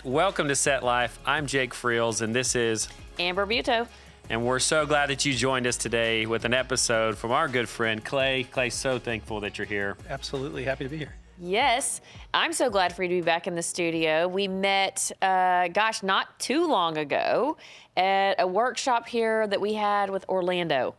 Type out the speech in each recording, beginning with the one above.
Welcome to Set Life. I'm Jake Friels, and this is Amber Buto. And we're so glad that you joined us today with an episode from our good friend, Clay. Clay, so thankful that you're here. Absolutely happy to be here. Yes, I'm so glad for you to be back in the studio. We met, not too long ago at a workshop here that we had with Orlando.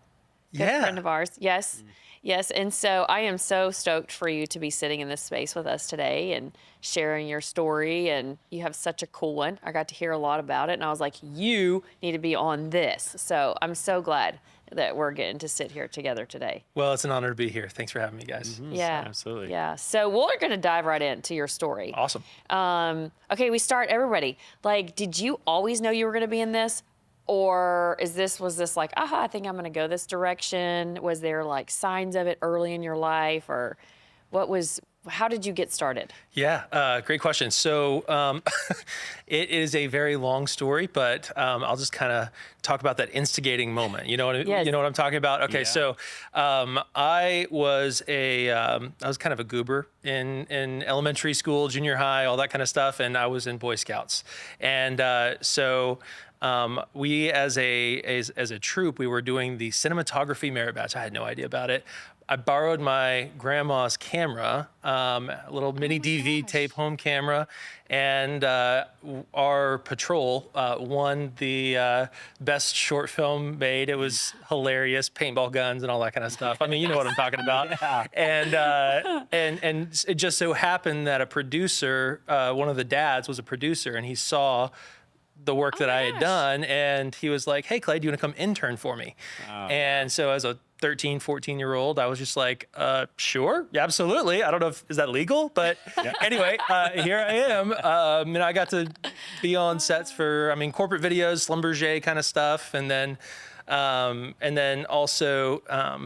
Good friend of ours. Yes. Yes, and so I am so stoked for you to be sitting in this space with us today and sharing your story, and you have such a cool one. I got to hear a lot about it, and I was like, you need to be on this. So I'm so glad that we're getting to sit here together today. Well, it's an honor to be here. Thanks for having me, guys. Yeah, absolutely. Yeah, so we're going to dive right into your story. Awesome. Okay, we start, everybody. Like, did you always know you were going to be in this? Or was this like, I think I'm going to go this direction? Was there like signs of it early in your life, or how did you get started? Yeah, great question. So it is a very long story, but I'll just kind of talk about that instigating moment. You know what I'm talking about? Okay, so I was kind of a goober in elementary school, junior high, all that kind of stuff, and I was in Boy Scouts, and we as a troop, we were doing the cinematography merit badge. I had no idea about it. I borrowed my grandma's camera, a little mini DV tape home camera, and our patrol won the best short film made. It was hilarious, paintball guns and all that kind of stuff. I mean, you know what I'm talking about. Yeah. And it just so happened that a producer, one of the dads was a producer, and he saw the work that I had done, and he was like, hey, Clay, do you want to come intern for me? And so as a 13, 14-year-old, I was just like, sure, yeah, absolutely. I don't know is that legal, but anyway, here I am. And I got to be on sets for, corporate videos, Schlumberger kind of stuff. And then also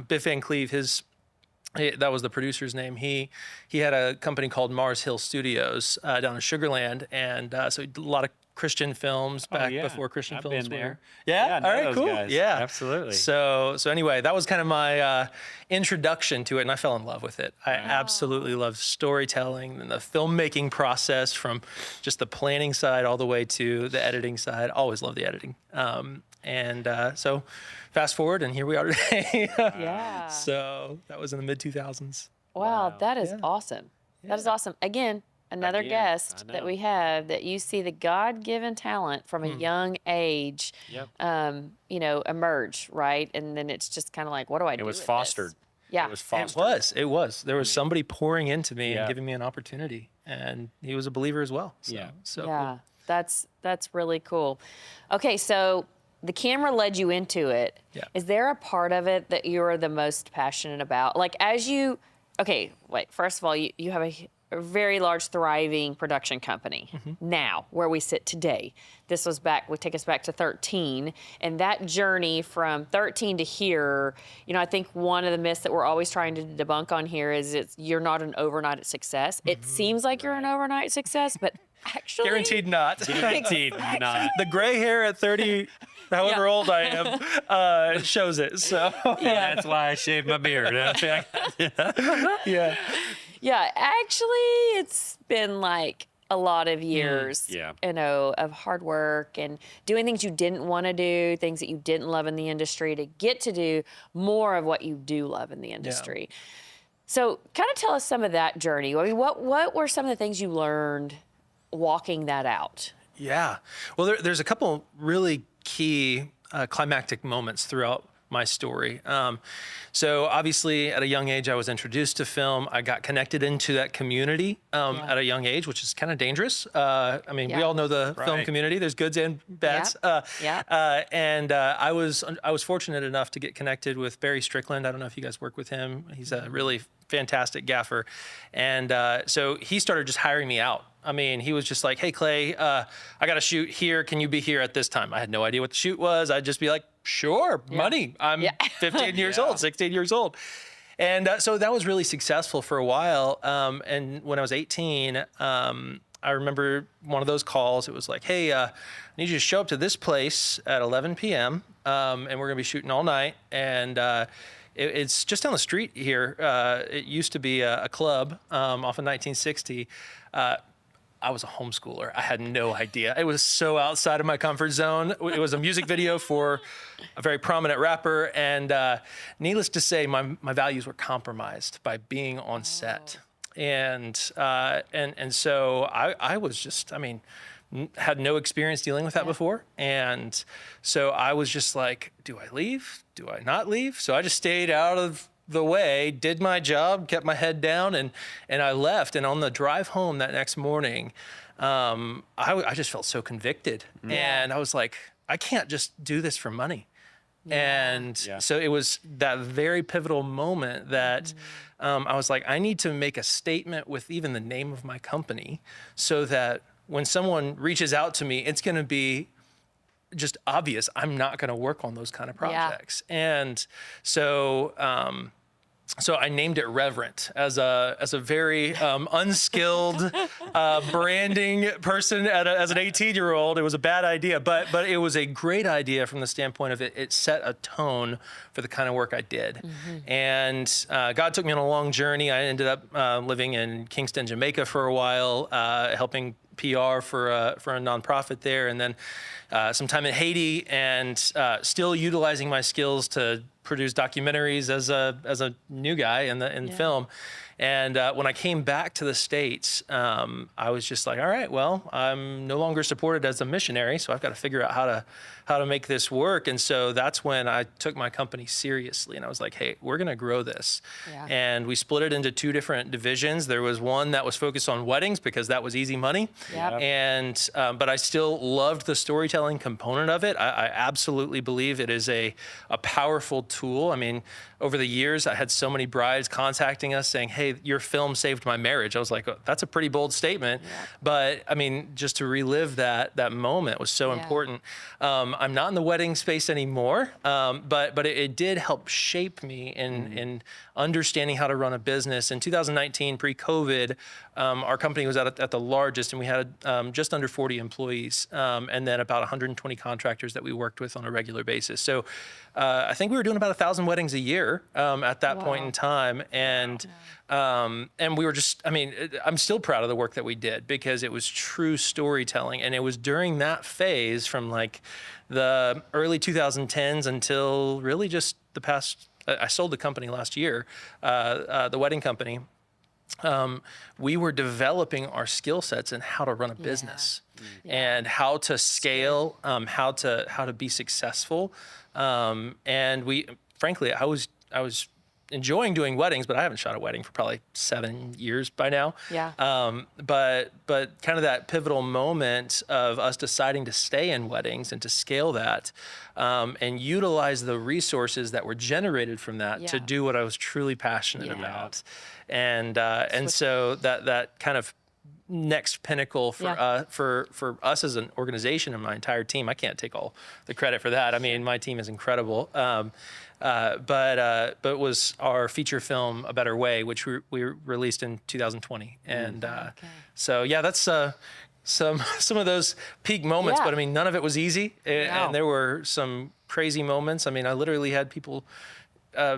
Biff Van Cleve, that was the producer's name. He had a company called Mars Hill Studios down in Sugar Land, and so he did a lot of Christian films back before Christian films were. There. Yeah, all right, cool. Guys. Yeah, absolutely. So anyway, that was kind of my introduction to it, and I fell in love with it. I absolutely love storytelling and the filmmaking process, from just the planning side all the way to the editing side. Always love the editing. So fast forward, and here we are today. Yeah. So that was in the mid 2000s. Wow, that is awesome. That is awesome. Again, another guest that we have, that you see the God-given talent from a young age, emerge, right? And then it's just kind of like, what do I do? It was fostered. Yeah. It was fostered. It was. There was somebody pouring into me and giving me an opportunity, and he was a believer as well. So cool. That's really cool. Okay, so the camera led you into it. Yeah. Is there a part of it that you're the most passionate about? Like, first of all, you have a very large, thriving production company now, where we sit today. This was would take us back to 13, and that journey from 13 to here, I think one of the myths that we're always trying to debunk on here is you're not an overnight success. It seems like you're an overnight success, but actually... Guaranteed not. Guaranteed not. The gray hair at 30... However old I am, shows it. So that's why I shaved my beard. Yeah, actually, it's been like a lot of years, of hard work and doing things you didn't want to do, things that you didn't love in the industry, to get to do more of what you do love in the industry. Yeah. So kind of tell us some of that journey. I mean, what were some of the things you learned walking that out? Yeah. Well, there's a couple really key climactic moments throughout my story. So obviously at a young age, I was introduced to film. I got connected into that community at a young age, which is kind of dangerous. We all know the film community. There's goods and bads. And I was fortunate enough to get connected with Barry Strickland. I don't know if you guys work with him. He's a really fantastic gaffer. And so he started just hiring me out. He was just like, hey, Clay, I got to shoot here. Can you be here at this time? I had no idea what the shoot was. I'd just be like, sure, money. I'm 15 years old, 16 years old. And so that was really successful for a while. And when I was 18, I remember one of those calls. It was like, hey, I need you to show up to this place at 11 p.m. And we're going to be shooting all night. And it's just down the street here. It used to be a club off of 1960. I was a homeschooler. I had no idea. It was so outside of my comfort zone. It was a music video for a very prominent rapper. And needless to say, my values were compromised by being on set. And so I was just, I mean, had no experience dealing with that before. And so I was just like, do I leave? Do I not leave? So I just stayed out of the way, did my job, kept my head down, and I left. And on the drive home that next morning, I just felt so convicted. And I was like, I can't just do this for money. And so it was that very pivotal moment that I was like, I need to make a statement with even the name of my company so that when someone reaches out to me, it's going to be just obvious I'm not going to work on those kind of projects. And so so I named it Reverent as a very unskilled branding person as an 18-year-old. It was a bad idea, but it was a great idea from the standpoint of it set a tone for the kind of work I did. And God took me on a long journey. I ended up living in Kingston, Jamaica for a while, helping PR for a nonprofit there, and then some time in Haiti, and still utilizing my skills to produce documentaries as a new guy in film. And when I came back to the States, I was just like, all right, well, I'm no longer supported as a missionary, so I've got to figure out how to make this work. And so that's when I took my company seriously, and I was like, hey, we're going to grow this. And we split it into 2 different divisions. There was one that was focused on weddings because that was easy money. And but I still loved the storytelling component of it. I absolutely believe it is a powerful tool. I mean, over the years, I had so many brides contacting us saying, hey, your film saved my marriage. I was like, oh, that's a pretty bold statement. But I mean, just to relive that moment was so important. I'm not in the wedding space anymore, but it did help shape me in understanding how to run a business. In 2019, pre-COVID, our company was at the largest, and we had just under 40 employees, and then about 120 contractors that we worked with on a regular basis. So I think we were doing about 1,000 weddings a year at that point in time. And we were just, I mean, I'm still proud of the work that we did because it was true storytelling. And it was during that phase from like the early 2010s until really just the past, I sold the company last year, the wedding company. We were developing our skill sets in how to run a business and how to scale, how to be successful. And we, frankly, I was enjoying doing weddings, but I haven't shot a wedding for probably 7 years by now. But kind of that pivotal moment of us deciding to stay in weddings and to scale that, and utilize the resources that were generated from that to do what I was truly passionate about. And so that kind of next pinnacle for us as an organization and my entire team. I can't take all the credit for that. I mean, my team is incredible. But was our feature film A Better Way, which we released in 2020. And so that's some of those peak moments. But I mean, none of it was easy, and there were some crazy moments. I mean, I literally had people.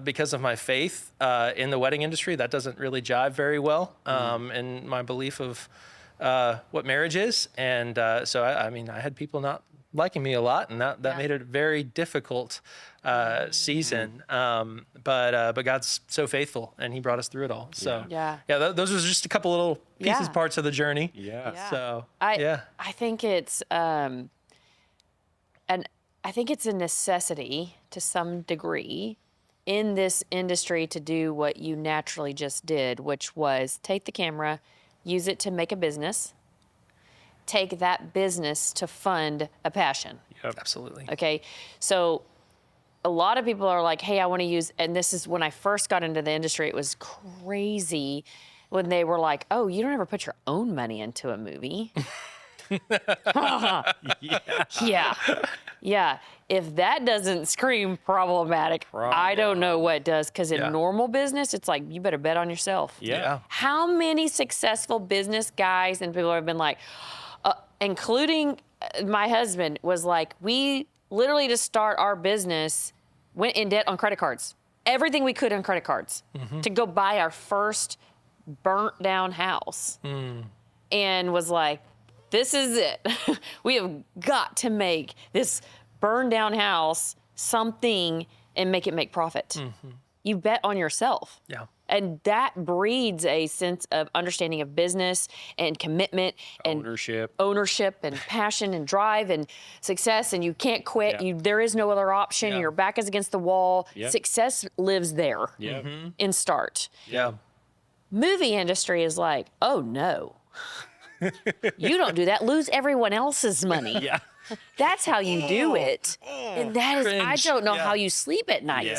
Because of my faith in the wedding industry, that doesn't really jive very well in my belief of what marriage is. And so, I mean, I had people not liking me a lot, and that made it a very difficult season. But God's so faithful, and He brought us through it all. So, those were just a couple little pieces, parts of the journey. So, I think it's I think it's a necessity to some degree in this industry to do what you naturally just did, which was take the camera, use it to make a business, take that business to fund a passion. Absolutely. Okay, so a lot of people are like, hey, I want to use, and this is when I first got into the industry, it was crazy when they were like, oh, you don't ever put your own money into a movie. If that doesn't scream problematic, I don't know what does. Because in normal business, it's like, you better bet on yourself. How many successful business guys and people have been like, including my husband, was like, we literally to start our business went in debt on credit cards. Everything we could on credit cards to go buy our first burnt down house. and was like, this is it. We have got to make this burned down house something and make it make profit. You bet on yourself. Yeah. And that breeds a sense of understanding of business and commitment and ownership and passion and drive and success. And you can't quit. There is no other option. Your back is against the wall. Success lives there in start. Movie industry is like, oh no, you don't do that. Lose everyone else's money. That's how you do it. And that is, I don't know how you sleep at night.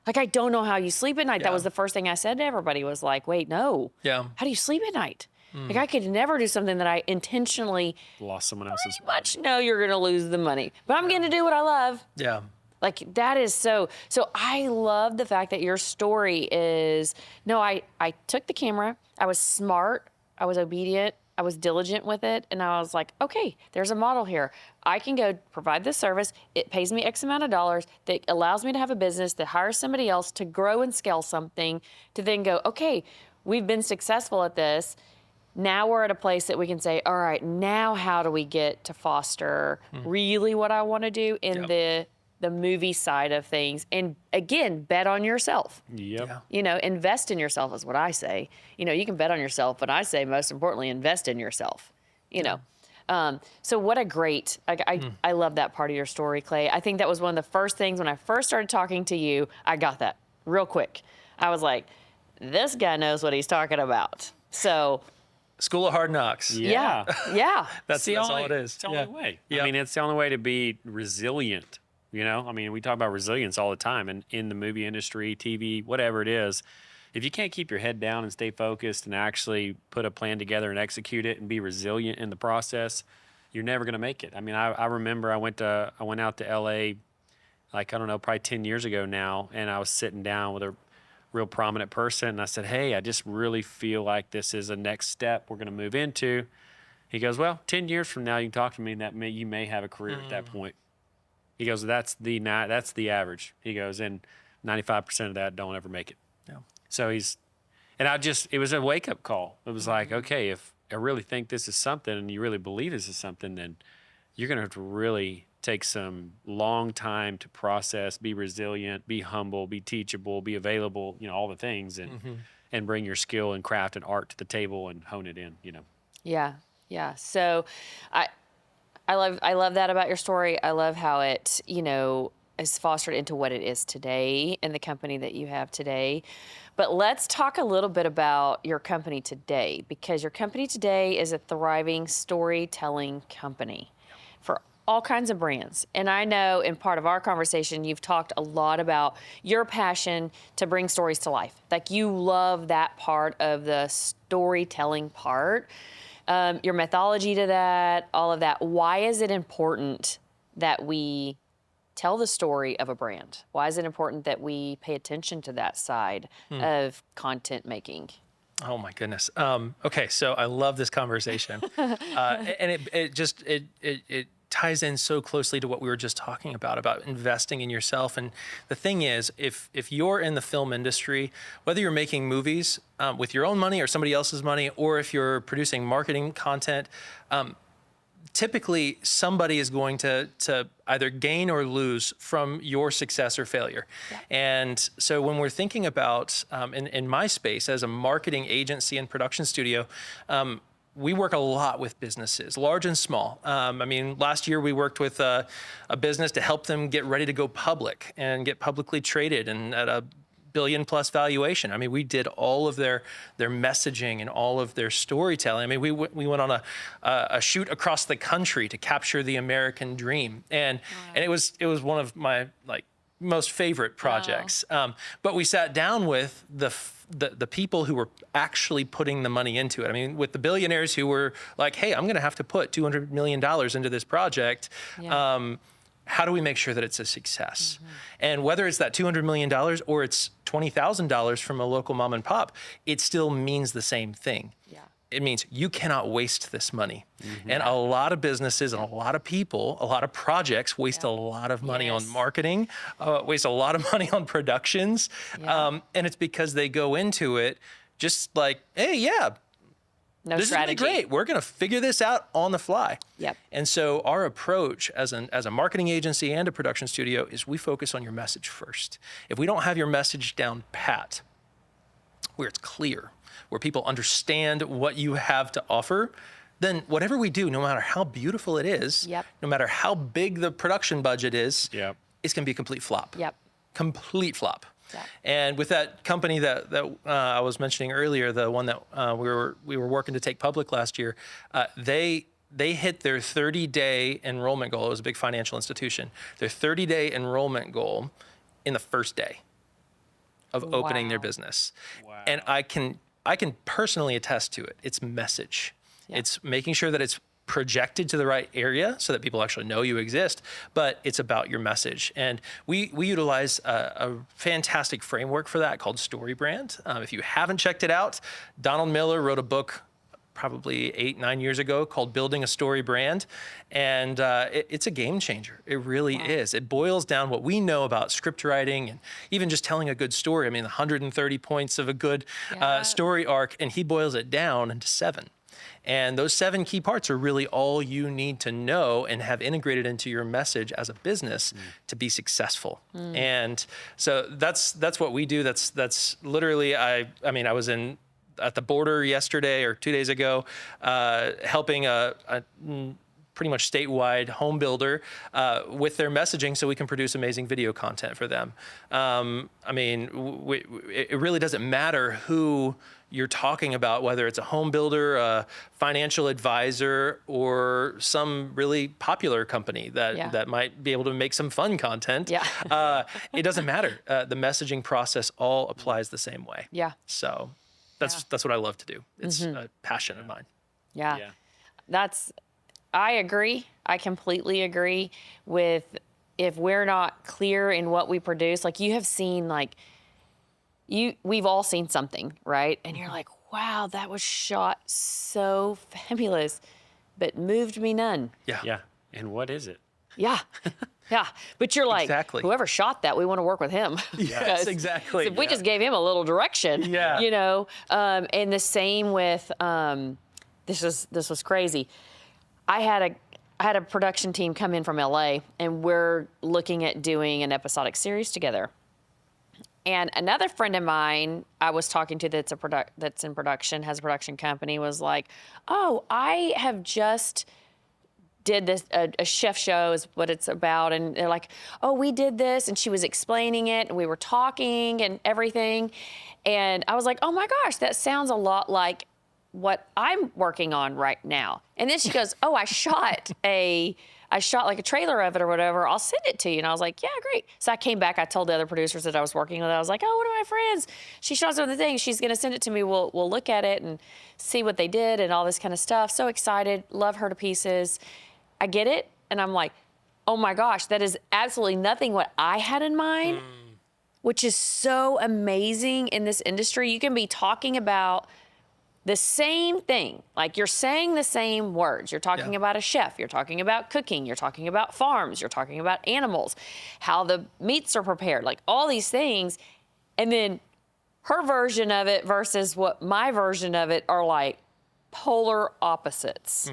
Like, I don't know how you sleep at night. That was the first thing I said to everybody was like, wait, no. How do you sleep at night? Like, I could never do something that I intentionally lost someone else's money. Much know you're going to lose the money. But I'm going to do what I love. Like, that is so I love the fact that your story is, no, I took the camera. I was smart. I was obedient. I was diligent with it, and I was like, okay, there's a model here. I can go provide this service. It pays me X amount of dollars that allows me to have a business, that hires somebody else to grow and scale something, to then go, okay, we've been successful at this. Now we're at a place that we can say, all right, now how do we get to foster really what I want to do in the movie side of things? And again, bet on yourself. Invest in yourself is what I say. You can bet on yourself, but I say most importantly, invest in yourself. So what a great, I love that part of your story, Clay. I think that was one of the first things when I first started talking to you, I got that real quick. I was like, this guy knows what he's talking about. So School of Hard Knocks. That's all it is. It's the only way. I mean, it's the only way to be resilient. I mean, we talk about resilience all the time, and in the movie industry, TV, whatever it is, if you can't keep your head down and stay focused and actually put a plan together and execute it and be resilient in the process, you're never going to make it. I mean, I remember I went out to LA, like, I don't know, probably 10 years ago now, and I was sitting down with a real prominent person, and I said, hey, I just really feel like this is a next step we're going to move into. He goes, well, 10 years from now, you can talk to me, and you may have a career at that point. He goes, that's the average. He goes, and 95% of that don't ever make it. So it was a wake up call. It was like, okay, if I really think this is something and you really believe this is something, then you're going to have to really take some long time to process, be resilient, be humble, be teachable, be available, all the things, and bring your skill and craft and art to the table and hone it in, Yeah. So I love that about your story. I love how it, is fostered into what it is today and the company that you have today. But let's talk a little bit about your company today, because your company today is a thriving storytelling company for all kinds of brands. And I know in part of our conversation, you've talked a lot about your passion to bring stories to life. Like, you love that part of the storytelling part. Your methodology to that, all of that. Why is it important that we tell the story of a brand? Why is it important that we pay attention to that side of content making? Oh my goodness. Okay, so I love this conversation, and it ties in so closely to what we were just talking about investing in yourself. And the thing is, if you're in the film industry, whether you're making movies with your own money or somebody else's money, or if you're producing marketing content, typically somebody is going to either gain or lose from your success or failure. And so when we're thinking about, in my space as a marketing agency and production studio, we work a lot with businesses, large and small. I mean, last year we worked with a business to help them get ready to go public and get publicly traded and at a billion-plus valuation. I mean, we did all of their messaging and all of their storytelling. I mean, we went on a shoot across the country to capture the American dream, and it was one of my most favorite projects. But we sat down with the people who were actually putting the money into it. I mean, with the billionaires who were like, hey, I'm going to have to put $200 million into this project. How do we make sure that it's a success? And whether it's that $200 million or it's $20,000 from a local mom and pop, it still means the same thing. It means you cannot waste this money. And a lot of businesses and a lot of people, a lot of projects waste a lot of money on marketing, waste a lot of money on productions. And it's because they go into it just like, hey, No this strategy. is gonna be great. We're going to figure this out on the fly. Yep. And so our approach as a marketing agency and a production studio is we focus on your message first. If we don't have your message down pat, where it's clear, where people understand what you have to offer, then whatever we do, no matter how beautiful it is, Yep. no matter how big the production budget is, Yep. it's going to be a complete flop. Yep. Complete flop. Yep. And with that company that I was mentioning earlier, the one that we were working to take public last year, they hit their 30-day enrollment goal. It was a big financial institution. Their 30-day enrollment goal in the first day of opening their Wow. business. Wow. And I can personally attest to it. It's message. Yeah. It's making sure that it's projected to the right area so that people actually know you exist, but it's about your message. And we utilize a fantastic framework for that called Storybrand. If you haven't checked it out, Donald Miller wrote a book probably 8-9 years ago called Building a Story Brand. And it's a game changer. It really is. It boils down what we know about script writing and even just telling a good story. I mean, 130 points of a good story arc, and he boils it down into 7. And those 7 key parts are really all you need to know and have integrated into your message as a business to be successful. And so that's what we do. That's literally, I mean, I was at the border yesterday or 2 days ago, helping a pretty much statewide home builder with their messaging so we can produce amazing video content for them. I mean, it really doesn't matter who you're talking about, whether it's a home builder, a financial advisor, or some really popular company that might be able to make some fun content. Yeah. It doesn't matter. The messaging process all applies the same way. Yeah. So that's what I love to do. It's a passion of mine. Yeah. Yeah. I agree. I completely agree with if we're not clear in what we produce, like you have seen, we've all seen something, right? And you're like, wow, that was shot so fabulous, but moved me none. Yeah. Yeah. And what is it? Yeah. Yeah. But you're like, Exactly. whoever shot that, we want to work with him. Yes, exactly. If we just gave him a little direction, Yeah. you know, and the same with, this was crazy. I had a production team come in from LA, and we're looking at doing an episodic series together. And another friend of mine I was talking to that's in production, has a production company, was like, oh, I have just did this, a chef show is what it's about. And they're like, oh, we did this. And she was explaining it, and we were talking and everything. And I was like, oh my gosh, that sounds a lot like what I'm working on right now. And then she goes, oh, I shot like a trailer of it or whatever. I'll send it to you. And I was like, yeah, great. So I came back. I told the other producers that I was working with. I was like, oh, one of my friends, she shot some of the things. She's going to send it to me. We'll look at it and see what they did and all this kind of stuff. So excited. Love her to pieces. I get it. And I'm like, oh my gosh, that is absolutely nothing what I had in mind, which is so amazing in this industry. You can be talking about the same thing, like you're saying the same words. You're talking about a chef, you're talking about cooking, you're talking about farms, you're talking about animals, how the meats are prepared, like all these things. And then her version of it versus what my version of it are like polar opposites.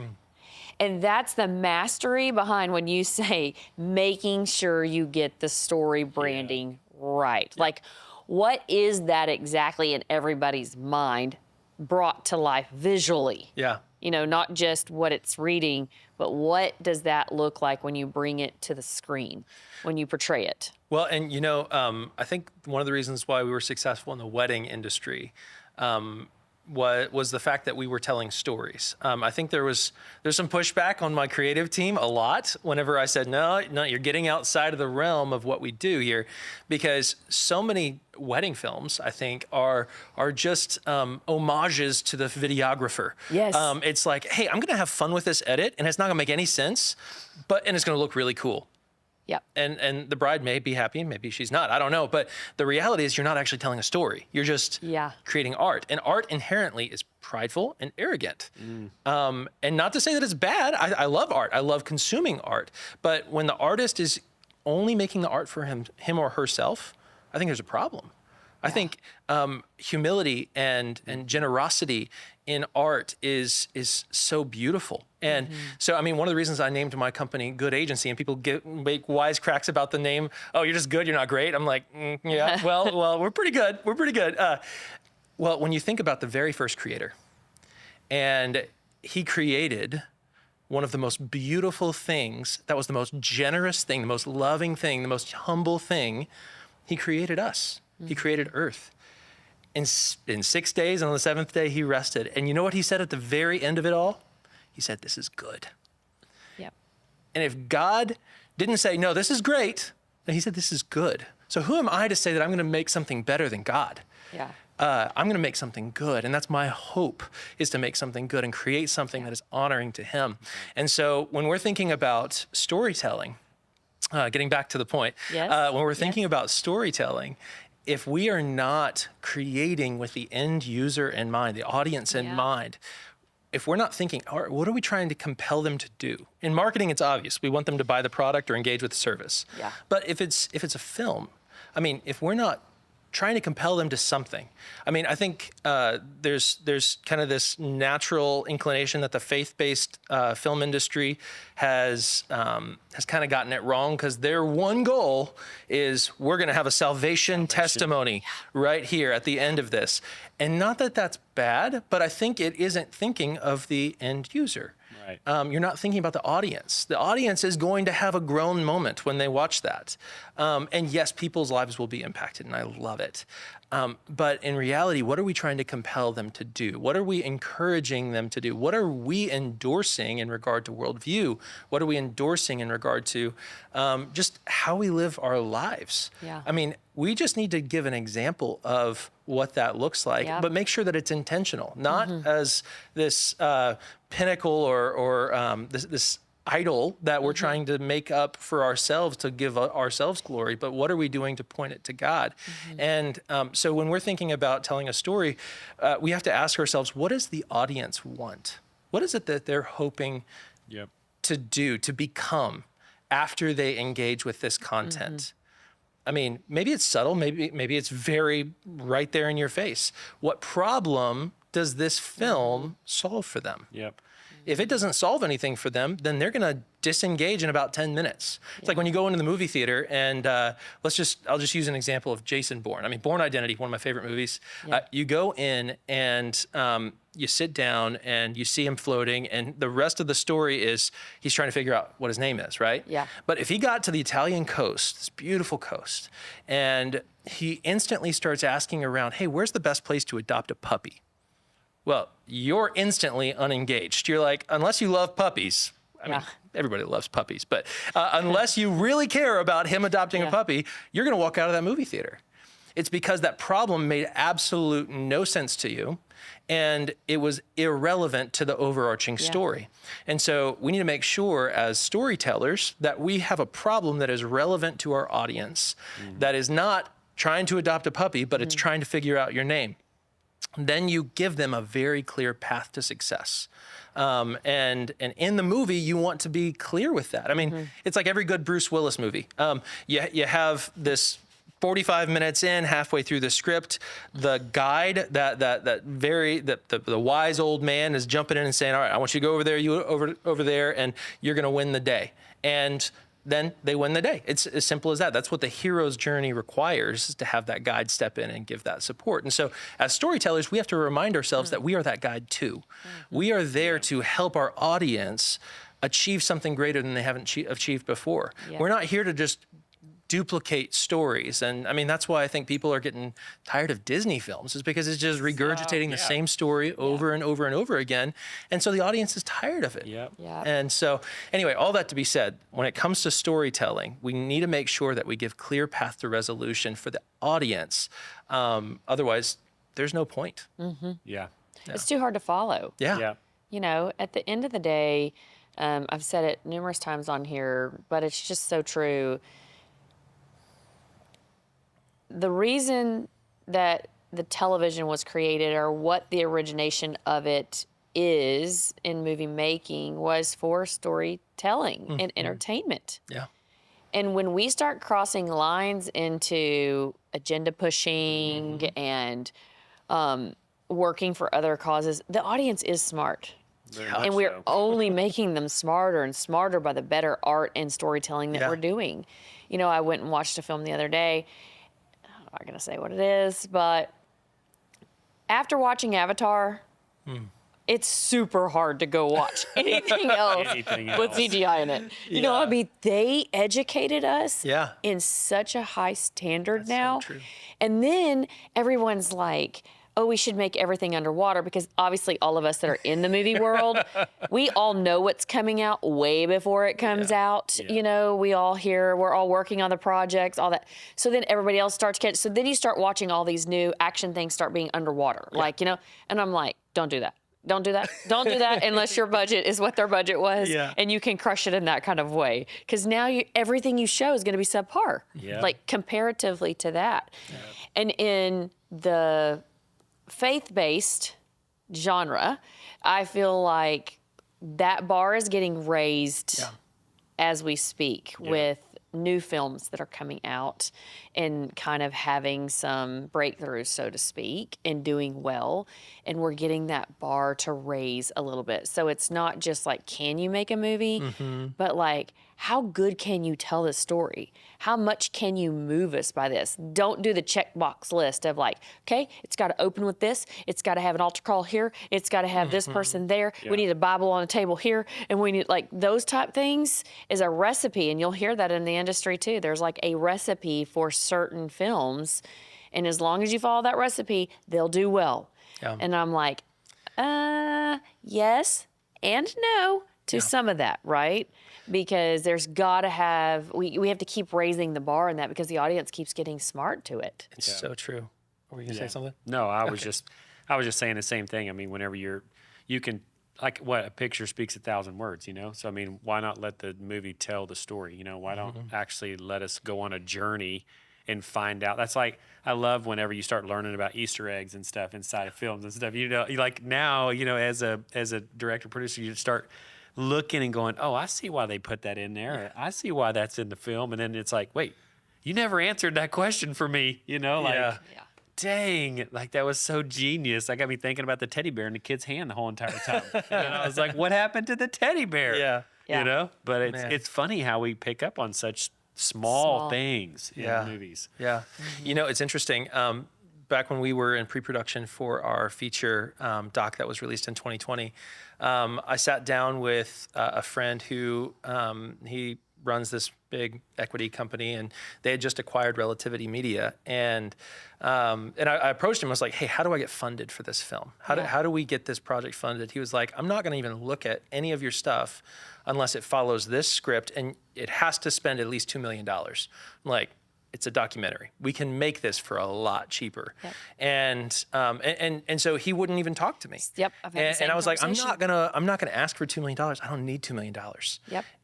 And that's the mastery behind when you say making sure you get the story branding right. Like, what is that exactly in everybody's mind brought to life visually? Yeah. You know, not just what it's reading, but what does that look like when you bring it to the screen, when you portray it? Well, and you know, I think one of the reasons why we were successful in the wedding industry was the fact that we were telling stories. I think there's some pushback on my creative team a lot whenever I said, no, you're getting outside of the realm of what we do here, because so many wedding films, I think, are just homages to the videographer. Yes. It's like, hey, I'm gonna have fun with this edit, and it's not gonna make any sense, and it's gonna look really cool. Yep. And the bride may be happy, maybe she's not, I don't know. But the reality is you're not actually telling a story. You're just creating art. And art inherently is prideful and arrogant. And not to say that it's bad. I love art. I love consuming art. But when the artist is only making the art for him or herself, I think there's a problem. I think humility and generosity in art is so beautiful. And so, I mean, one of the reasons I named my company Good Agency, and people make wisecracks about the name. Oh, you're just good, you're not great. I'm like, yeah, well, we're pretty good. We're pretty good. Well, when you think about the very first creator, and he created one of the most beautiful things, that was the most generous thing, the most loving thing, the most humble thing, he created us. He created Earth. In 6 days, and on the seventh day, he rested. And you know what he said at the very end of it all? He said, this is good. Yep. And if God didn't say, no, this is great, then he said, this is good. So who am I to say that I'm going to make something better than God? Yeah. I'm going to make something good. And that's my hope, is to make something good and create something that is honoring to him. And so when we're thinking about storytelling, getting back to the point, Yes. when we're thinking about storytelling, if we are not creating with the end user in mind, the audience in mind, if we're not thinking, all right, what are we trying to compel them to do? In marketing, it's obvious. We want them to buy the product or engage with the service. Yeah. But if it's a film, I mean, if we're not trying to compel them to something. I mean, I think there's kind of this natural inclination that the faith-based film industry has kind of gotten it wrong, because their one goal is, we're going to have a salvation testimony right here at the end of this. And not that that's bad, but I think it isn't thinking of the end user. Right. You're not thinking about the audience. The audience is going to have a grown moment when they watch that. And yes, people's lives will be impacted, and I love it. But in reality, what are we trying to compel them to do? What are we encouraging them to do? What are we endorsing in regard to worldview? What are we endorsing in regard to just how we live our lives? Yeah. I mean, we just need to give an example of what that looks like, but make sure that it's intentional, not as this pinnacle or this idol that we're trying to make up for ourselves to give ourselves glory, but what are we doing to point it to God? And so when we're thinking about telling a story, we have to ask ourselves, what does the audience want? What is it that they're hoping to do, to become after they engage with this content? I mean, maybe it's subtle, maybe it's very right there in your face. What problem does this film solve for them? Yep. If it doesn't solve anything for them, then they're going to disengage in about 10 minutes. It's like when you go into the movie theater, and I'll just use an example of Jason Bourne. I mean, Bourne Identity, one of my favorite movies. You go in and you sit down and you see him floating, and the rest of the story is he's trying to figure out what his name is, right? Yeah. But if he got to the Italian coast, this beautiful coast, and he instantly starts asking around, hey, where's the best place to adopt a puppy? Well, you're instantly unengaged. You're like, unless you love puppies, I mean, everybody loves puppies, but unless you really care about him adopting a puppy, you're going to walk out of that movie theater. It's because that problem made absolute no sense to you, and it was irrelevant to the overarching story. And so we need to make sure as storytellers that we have a problem that is relevant to our audience, that is not trying to adopt a puppy, but it's trying to figure out your name. Then you give them a very clear path to success. And in the movie, you want to be clear with that. I mean, it's like every good Bruce Willis movie. You have this 45 minutes in, halfway through the script, the guide, the wise old man is jumping in and saying, all right, I want you to go over there, you over there, and you're going to win the day. And then they win the day. It's as simple as that. That's what the hero's journey requires, is to have that guide step in and give that support. And so as storytellers, we have to remind ourselves that we are that guide too. We are there to help our audience achieve something greater than they haven't achieved before. We're not here to just duplicate stories. And I mean, that's why I think people are getting tired of Disney films, is because it's just regurgitating the same story over and over and over again. And so the audience is tired of it. And so anyway, all that to be said, when it comes to storytelling, we need to make sure that we give clear path to resolution for the audience. Otherwise, there's no point. It's too hard to follow. You know, at the end of the day, I've said it numerous times on here, but it's just so true. The reason that the television was created, or what the origination of it is in movie making, was for storytelling and entertainment. And when we start crossing lines into agenda pushing and working for other causes, the audience is smart. And we're only making them smarter and smarter by the better art and storytelling that we're doing. You know, I went and watched a film the other day. I'm not going to say what it is, but after watching Avatar, it's super hard to go watch anything else with CGI in it. You know, I mean, they educated us in such a high standard now. So true. And then everyone's like, oh, we should make everything underwater, because obviously all of us that are in the movie world, we all know what's coming out way before it comes out. You know, we all hear, we're all working on the projects, all that. So then everybody else starts to catch. So then you start watching all these new action things start being underwater. Like, you know, and I'm like, don't do that. Don't do that. Don't do that unless your budget is what their budget was and you can crush it in that kind of way. Because now everything you show is going to be subpar, like comparatively to that. And in the faith-based genre, I feel like that bar is getting raised as we speak with new films that are coming out and kind of having some breakthroughs, so to speak, and doing well. And we're getting that bar to raise a little bit. So it's not just like, can you make a movie? But like, how good can you tell the story? How much can you move us by this? Don't do the checkbox list of like, okay, it's got to open with this. It's got to have an altar call here. It's got to have this person there. We need a Bible on a table here. And we need like those type things is a recipe. And you'll hear that in the industry too. There's like a recipe for certain films. And as long as you follow that recipe, they'll do well. And I'm like, yes and no to some of that, right? Because there's got to have, we have to keep raising the bar in that, because the audience keeps getting smart to it. It's so true. Were you going to say something? No, I was just saying the same thing. I mean, whenever you can, like, what, a picture speaks 1,000 words, you know? So, I mean, why not let the movie tell the story, you know? Why don't actually let us go on a journey and find out? That's like, I love whenever you start learning about Easter eggs and stuff inside of films and stuff. You know, like now, you know, as a director, producer, you start looking and going, oh, I see why they put that in there. I see why that's in the film. And then it's like, wait, you never answered that question for me, you know? Like, dang, like that was so genius. That got me thinking about the teddy bear in the kid's hand the whole entire time. And I was like, what happened to the teddy bear? You know? But it's funny how we pick up on such small things in movies. You know, it's interesting. Back when we were in pre-production for our feature doc that was released in 2020, I sat down with a friend who he runs this big equity company, and they had just acquired Relativity Media. And I approached him. I was like, hey, how do I get funded for this film? How do we get this project funded? He was like, I'm not going to even look at any of your stuff unless it follows this script, and it has to spend at least $2 million. I'm like, it's a documentary. We can make this for a lot cheaper. And so he wouldn't even talk to me. I've had the same and I was like, I'm conversation. not gonna ask for $2 million. I don't need $2 million.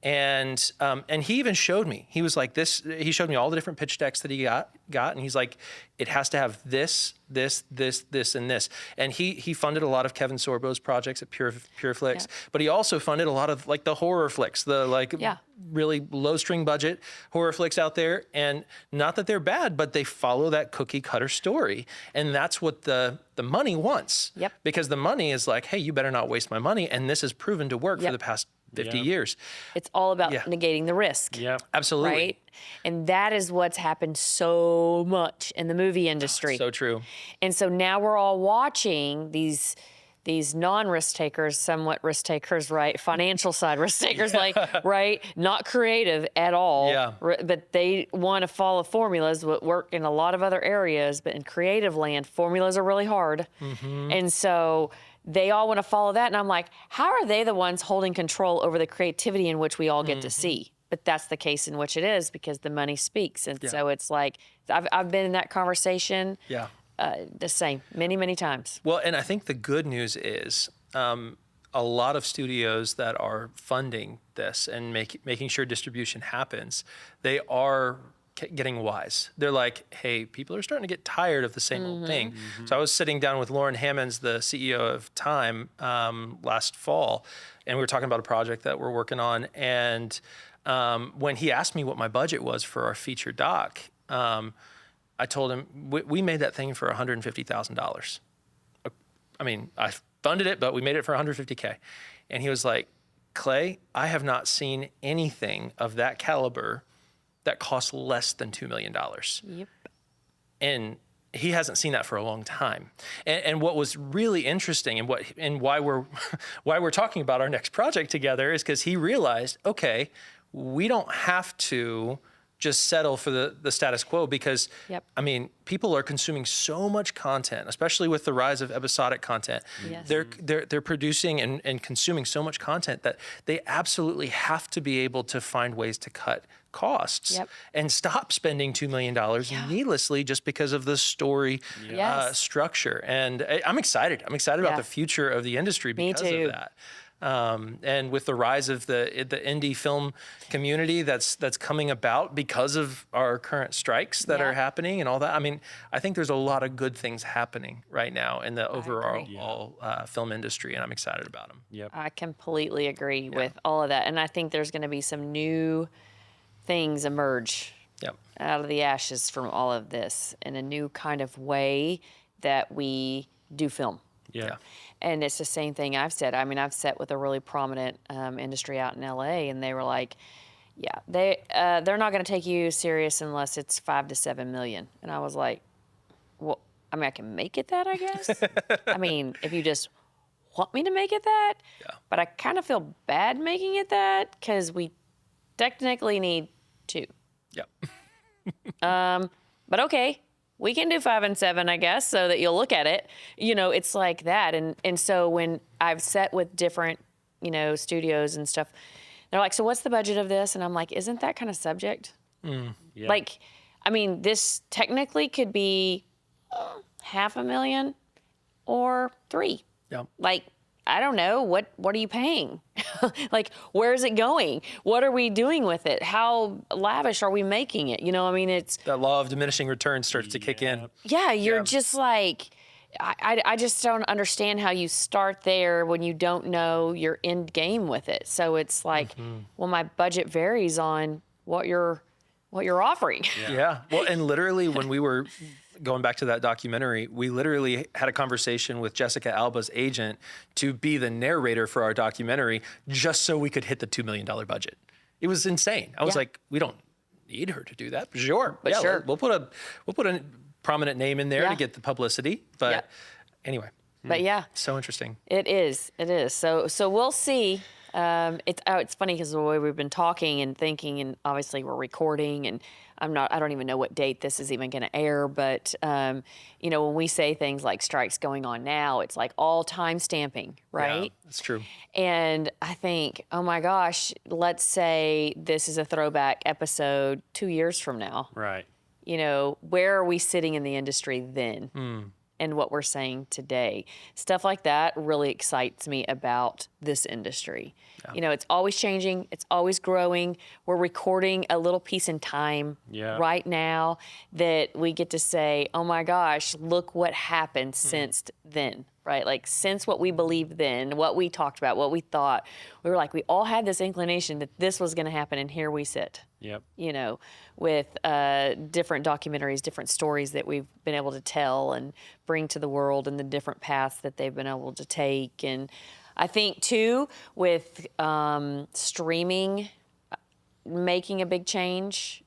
And he even showed me. He was like this. He showed me all the different pitch decks that he got, and he's like, it has to have this, and this. And he funded a lot of Kevin Sorbo's projects at Pureflix, but he also funded a lot of like the horror flicks, the really low string budget horror flicks out there. And not that they're bad, but they follow that cookie cutter story. And that's what the money wants. Because the money is like, hey, you better not waste my money. And this has proven to work for the past 50 years. It's all about negating the risk. Absolutely. Right? And that is what's happened so much in the movie industry. So true. And so now we're all watching these non-risk takers, somewhat risk takers, right? Financial side risk takers, like, right? Not creative at all, but they want to follow formulas that work in a lot of other areas, but in creative land, formulas are really hard. And so they all want to follow that. And I'm like, how are they the ones holding control over the creativity in which we all get to see? But that's the case in which it is, because the money speaks. And so it's like, I've been in that conversation the same many, many times. Well, and I think the good news is a lot of studios that are funding this and making sure distribution happens, they are getting wise. They're like, hey, people are starting to get tired of the same old thing. So I was sitting down with Lauren Hammonds, the CEO of Time, last fall, and we were talking about a project that we're working on. And when he asked me what my budget was for our feature doc, I told him we made that thing for $150,000. I mean, I funded it, but we made it for $150K. And he was like, Clay, I have not seen anything of that caliber that costs less than $2 million. Yep. And he hasn't seen that for a long time. And what was really interesting and why we're talking about our next project together is because he realized, okay, we don't have to just settle for the status quo because, I mean, people are consuming so much content, especially with the rise of episodic content. Yes. They're producing and consuming so much content that they absolutely have to be able to find ways to cut costs and stop spending $2 million needlessly just because of the story structure. And I'm excited. I'm excited about the future of the industry because of that. And with the rise of the indie film community that's coming about because of our current strikes that are happening and all that. I mean, I think there's a lot of good things happening right now in the overall film industry, and I'm excited about them. Yep. I completely agree with all of that. And I think there's going to be some new things emerge out of the ashes from all of this in a new kind of way that we do film. Yeah. And it's the same thing I've said. I mean, I've sat with a really prominent industry out in LA, and they were like, they're not going to take you serious unless it's 5 to 7 million. And I was like, well, I mean, I can make it that, I guess. I mean, if you just want me to make it that. But I kind of feel bad making it that because we technically need 2. But okay. We can do 5 and 7, I guess, so that you'll look at it. You know, it's like that. And so when I've sat with different, studios and stuff, they're like, so what's the budget of this? And I'm like, isn't that kind of subject? Like, I mean, this technically could be $500,000 or 3. Like, I don't know. What are you paying? Like, where is it going? What are we doing with it? How lavish are we making it? I mean, it's... That law of diminishing returns starts to kick in. Yeah, you're just like... I just don't understand how you start there when you don't know your end game with it. So it's like, well, my budget varies on what you're offering. Yeah. Well, and literally when we were going back to that documentary, we literally had a conversation with Jessica Alba's agent to be the narrator for our documentary just so we could hit the $2 million budget. It was insane. I was like, we don't need her to do that. Sure. But sure. We'll put a prominent name in there to get the publicity. But anyway. But so interesting. It is. So we'll see. It's funny because the way we've been talking and thinking, and obviously we're recording, and I don't even know what date this is even going to air, but when we say things like strikes going on now, it's like all time stamping, right? Yeah, that's true. And I think, oh my gosh, let's say this is a throwback episode 2 years from now. Right. Where are we sitting in the industry then? And what we're saying today. Stuff like that really excites me about this industry. It's always changing. It's always growing. We're recording a little piece in time right now that we get to say, oh my gosh, look what happened since then, right? Like since what we believed then, what we talked about, what we thought, we were like, we all had this inclination that this was going to happen, and here we sit. Yep. With different documentaries, different stories that we've been able to tell and bring to the world, and the different paths that they've been able to take. And I think, too, with streaming making a big change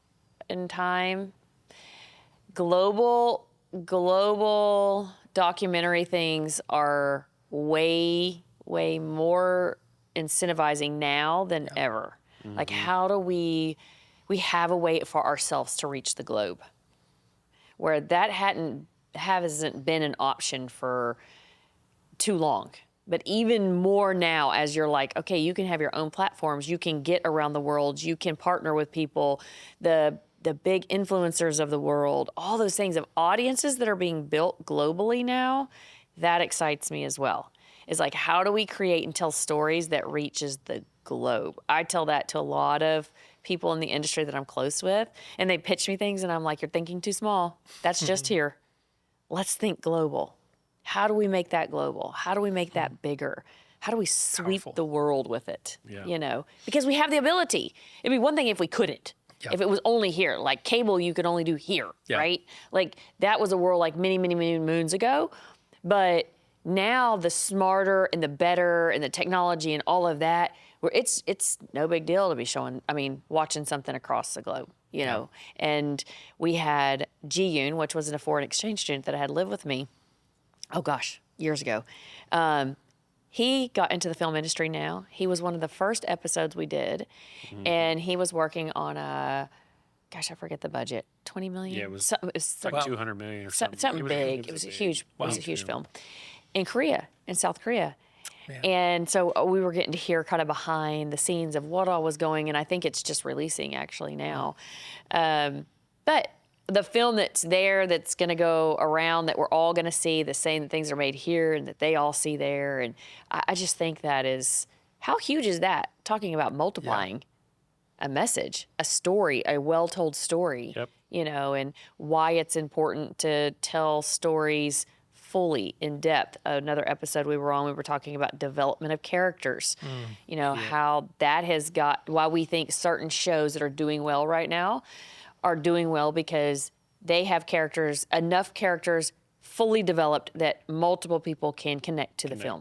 in time, global documentary things are way more incentivizing now than ever. Like, how do we have a way for ourselves to reach the globe, where that hasn't been an option for too long. But even more now, as you're like, okay, you can have your own platforms, you can get around the world, you can partner with people, the big influencers of the world, all those things of audiences that are being built globally now, that excites me as well. It's like, how do we create and tell stories that reaches the globe? I tell that to a lot of people in the industry that I'm close with, and they pitch me things, and I'm like, you're thinking too small. That's just here. Let's think global. How do we make that global? How do we make that bigger? how do we sweep Powerful. the world with it? Yeah. You know, because we have the ability. It'd be one thing if we couldn't. Yeah. If it was only here, like cable, you could only do here, Yeah. right? Like that was a world like many, many, many moons ago. But now the smarter and the better and the technology and all of that, where it's no big deal to be watching something across the globe, you know. And we had Ji-yoon, which was a foreign exchange student that I had lived with me. Oh gosh, years ago. He got into the film industry now. He was one of the first episodes we did, and he was working on I forget the budget, 20 million? Yeah, it was something, like 200 million or something. something big. It was a huge film. In South Korea. Man. And so we were getting to hear kind of behind the scenes of what all was going, and I think it's just releasing actually now. But the film that's there, that's going to go around, that we're all going to see, the same things are made here and that they all see there. And I just think that is, how huge is that? Talking about multiplying a message, a story, a well-told story, you know, and why it's important to tell stories fully, in depth. Another episode we were on, we were talking about development of characters. You know, how that has why we think certain shows that are doing well right now are doing well because they have enough characters fully developed that multiple people can connect to the film,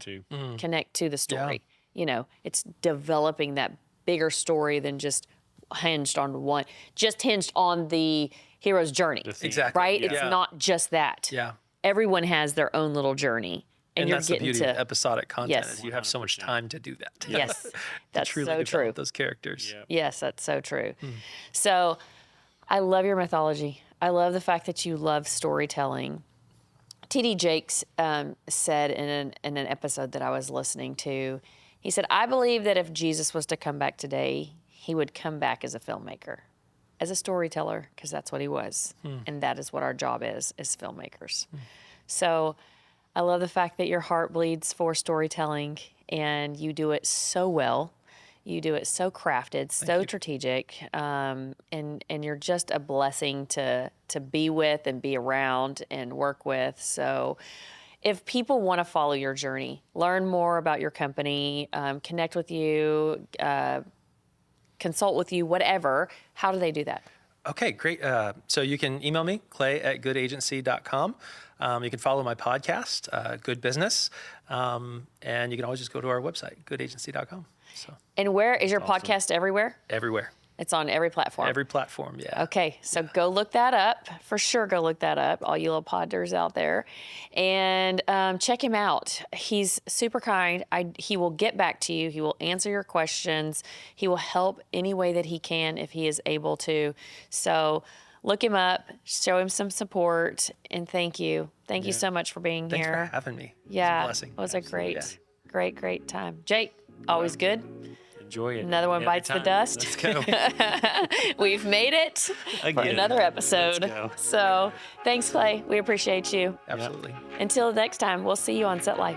connect to the story. You know, it's developing that bigger story than just hinged on the hero's journey. Exactly. Right? Yeah. It's not just that. Yeah. Everyone has their own little journey. And you're that's the getting beauty to of episodic content Yes. is you have so much time to do that. Yes, that's truly so develop true. those characters. Yes, that's so true. So I love your mythology. I love the fact that you love storytelling. T.D. Jakes said in an episode that I was listening to, he said, I believe that if Jesus was to come back today, he would come back as a filmmaker, as a storyteller, because that's what he was. And that is what our job is as filmmakers. So I love the fact that your heart bleeds for storytelling and you do it so well. You do it so crafted, so strategic, and you're just a blessing to be with and be around and work with. So if people want to follow your journey, learn more about your company, connect with you, consult with you, whatever, how do they do that? Okay, great. So you can email me, clay@goodagency.com. You can follow my podcast, Good Business. And you can always just go to our website, goodagency.com. So And where is your podcast everywhere? everywhere, It's on every platform. every platform, yeah. Okay, so go look that up. For sure, go look that up, all you little podders out there. And check him out. He's super kind. He will get back to you. He will answer your questions. He will help any way that he can if he is able to. So look him up, show him some support, and thank you. Thank you so much for being Thanks here. for having me. Yeah, It was a blessing. it was a Absolutely, great time. Jake, always good. Enjoy it. Another one Every bites the time. dust. Let's go. We've made it for Again. another episode. Let's go. So thanks, Clay. We appreciate you. Absolutely. Until next time, we'll see you on Set Life.